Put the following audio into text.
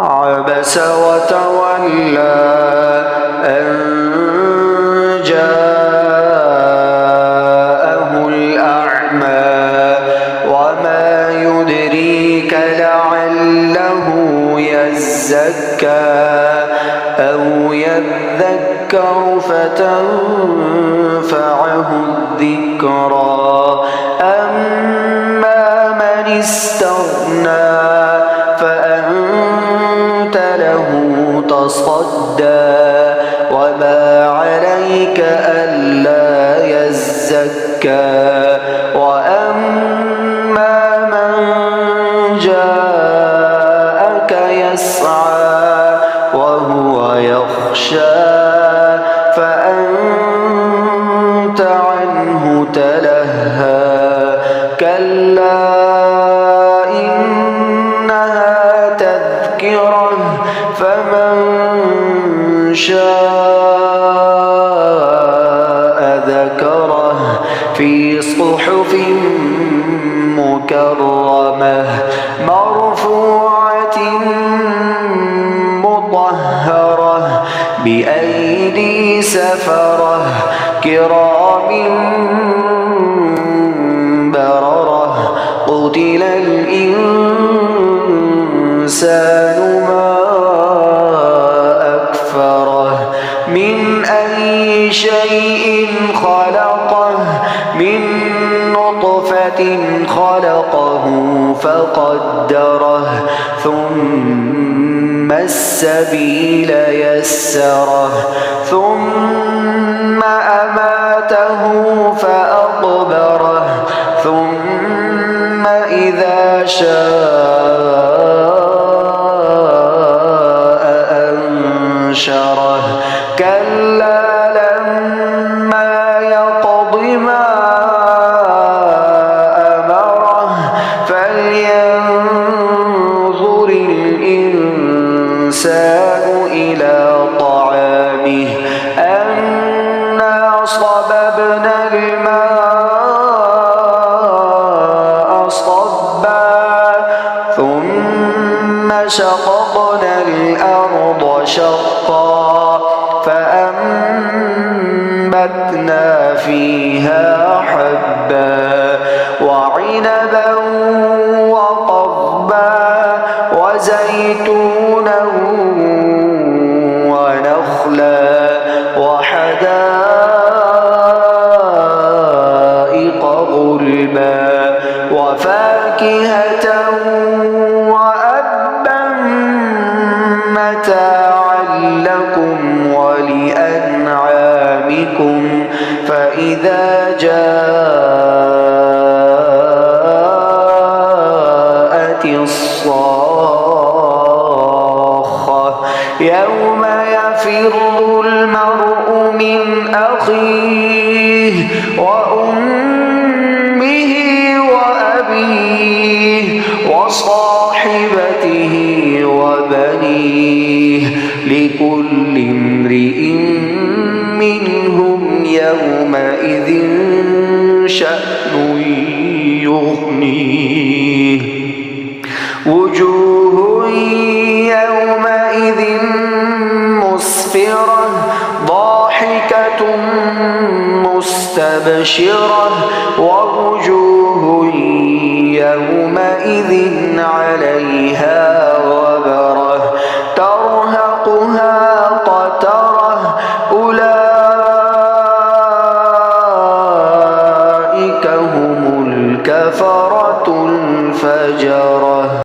عبس وتولى أن جاءه الأعمى وما يدريك لعله يزكى أو يذكر فتنفعه الذكرى أما من استغنى فأنت له تصدى وما عليك ألا يزكى وأما من جاءك يسعى وهو يخشى فأنت عنه تلهى كلا إنها تذكرة فمن شاء ذكره في صحف مكرمة مرفوعة مطهرة بأيدي سفرة كرام بررة قتل الإنسان ما أكفره من أي شيء خلقه من نطفة خلقه فقدره ثم السبيل يسره ثم أماته فأقبره ثم إذا شاء أنشره كلا لما يقض ما أمره فلينظر الإنسان إلى طعامه أنا صببنا الماء صبا ثم شققنا الأرض شقا فأنبتنا فيها حبا وعنبا وقضبا وزيتونا ونخلا وحدائق غلبا وفاكهة وأبا متاعا لكم ولأنعامكم فإذا جاءت الصاخة يوم يفر المرء من أخيه وأمه وأبيه وصاحبته وبنيه لكل امرئ منهم يومئذ شأن يغنيه وجوه يومئذ مسفرة ضاحكة مستبشرة ووجوه يومئذ عليها غبرة ترهقها قترة أولئك هم الكفرة الفجرة.